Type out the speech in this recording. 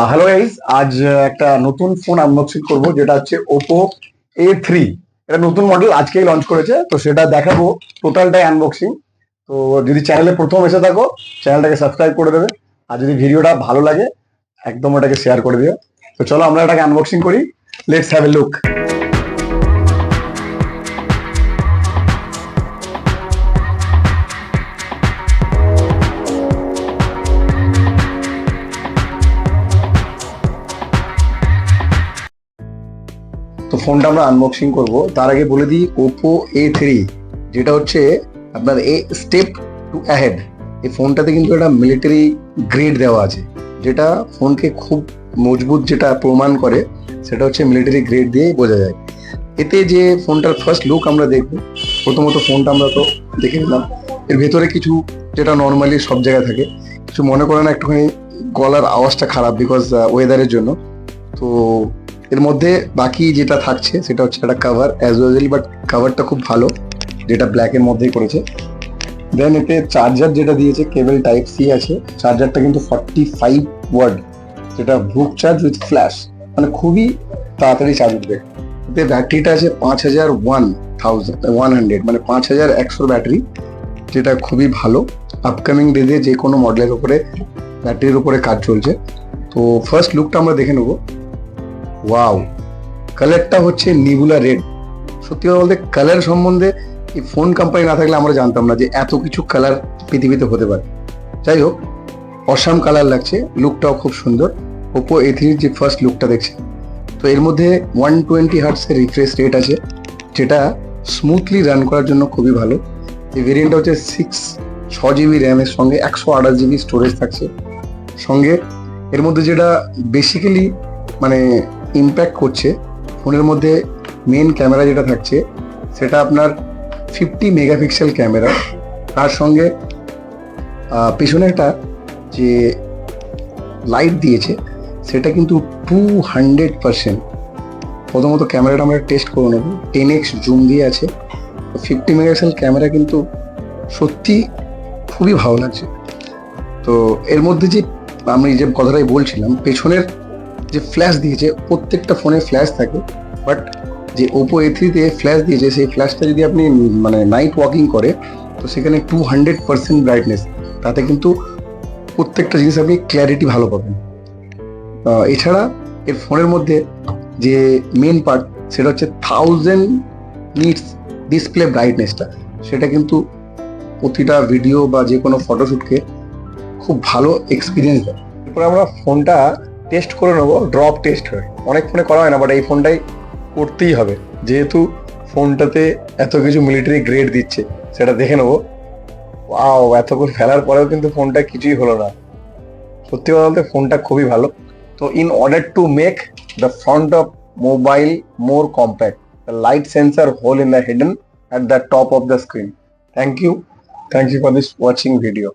Hello guys, আজ একটা নতুন ফোন আনবক্সিং করব যেটা হচ্ছে Oppo A3। এটা নতুন মডেল আজকেই লঞ্চ করেছে, তো সেটা দেখাবো টোটালটাই আনবক্সিং। তো যদি চ্যানেলে প্রথম এসে থাকো, চ্যানেলটাকে সাবস্ক্রাইব করে দেবে। আর যদি ভিডিওটা ভালো লাগে একদম ওটাকে শেয়ার করে দিও। তো চলো আমরা এটাকে আনবক্সিং করি। Let's have a look. তো ফোনটা আমরা আনবক্সিং করব, তার আগে বলে দিই Oppo A3 যেটা হচ্ছে আপনার এ স্টেপ টু অ্যাহেড। এই ফোনটাতে কিন্তু একটা মিলিটারি গ্রেড দেওয়া আছে, যেটা ফোনকে খুব মজবুত যেটা প্রমাণ করে সেটা হচ্ছে মিলিটারি গ্রেড দিয়েই বোঝা যায়। এতে যে ফোনটার ফার্স্ট লুক আমরা দেখব, প্রথমত ফোনটা আমরা তো দেখে নিলাম। এর ভেতরে কিছু যেটা নর্মালি সব জায়গায় থাকে, কিছু মনে করে না, একটুখানি গলার আওয়াজটা খারাপ বিকজ ওয়েদারের জন্য। তো এর মধ্যে বাকি যেটা থাকছে সেটা হচ্ছে একটা কাভার অ্যাজ ইউজুয়ালি, বাট কাভারটা খুব ভালো, যেটা ব্ল্যাকের মধ্যেই করেছে। দেন এতে চার্জার যেটা দিয়েছে, কেবল টাইপ সি আছে। চার্জারটা কিন্তু 45 ওয়াট, যেটা ভুক চার্জ উইথ ফ্ল্যাশ, মানে খুবই তাড়াতাড়ি চার্জ উঠবে। এতে ব্যাটারিটা আছে 5100, মানে 5100 ব্যাটারি, যেটা খুবই ভালো। আপকামিং ডেজে যে কোনো মডেলের উপরে ব্যাটারির উপরে কাজ চলছে। তো ফার্স্ট লুকটা আমরা দেখে নেবো। ওয়াও, কালারটা হচ্ছে নিবুলা রেড। সত্যি কথা বলতে কালার সম্বন্ধে এই ফোন কোম্পানি না থাকলে আমরা জানতাম না যে এত কিছু কালার পৃথিবীতে হতে পারে। যাই হোক, অসাম কালার লাগছে, লুকটাও খুব সুন্দর। Oppo A3 যে ফার্স্ট লুকটা দেখছে, তো এর মধ্যে 120 হার্টসের রিফ্রেশ রেট আছে, যেটা স্মুথলি রান করার জন্য খুবই ভালো। এই ভেরিয়েন্টটা হচ্ছে 6 GB র্যামের সঙ্গে 128 GB স্টোরেজ থাকছে। সঙ্গে এর মধ্যে যেটা বেসিক্যালি মানে ইম্প্যাক্ট করছে ফোনের মধ্যে, মেন ক্যামেরা যেটা থাকছে সেটা আপনার 50 মেগাপিক্সেল ক্যামেরা। তার সঙ্গে পেছনে একটা যে লাইট দিয়েছে সেটা কিন্তু 200%। প্রথমত ক্যামেরাটা আমরা টেস্ট করে নেব। 10x জুম দিয়ে আছে। 50 মেগাপিক্সেল ক্যামেরা কিন্তু সত্যি খুবই ভালো লাগছে। তো এর মধ্যে যে আমি যে কথাটাই বলছিলাম, পেছনের যে ফ্ল্যাশ দিয়েছে, প্রত্যেকটা ফোনে ফ্ল্যাশ থাকে, বাট যে Oppo A3 তে ফ্ল্যাশ দিয়েছে সেই ফ্ল্যাশটা যদি আপনি মানে নাইট ওয়াকিং করে, তো সেখানে 200% ব্রাইটনেস, তাতে কিন্তু প্রত্যেকটা জিনিস আপনি ক্ল্যারিটি ভালো পাবেন। এছাড়া এর ফোনের মধ্যে যে মেন পার্ট সেটা হচ্ছে 1000 নিটস ডিসপ্লে ব্রাইটনেসটা, সেটা কিন্তু প্রতিটা ভিডিও বা যে কোনো ফটোশ্যুটকে খুব ভালো এক্সপিরিয়েন্স দেয়। এরপরে আমরা ফোনটা টেস্ট করে নেবো, ড্রপ টেস্ট হয়। অনেক ফোনে করা হয় না, বাট এই ফোনটাই করতেই হবে, যেহেতু ফোনটাতে এত কিছু মিলিটারি গ্রেড দিচ্ছে। সেটা দেখে নেবো। ওয়াও, এতক্ষণ ফেলার পরেও কিন্তু ফোনটা কিছুই হলো না। সত্যি কথা বলতে ফোনটা খুবই ভালো। তো in order to make the front of mobile more compact, the light sensor hole in the hidden at the top of the screen. Thank you for this watching video.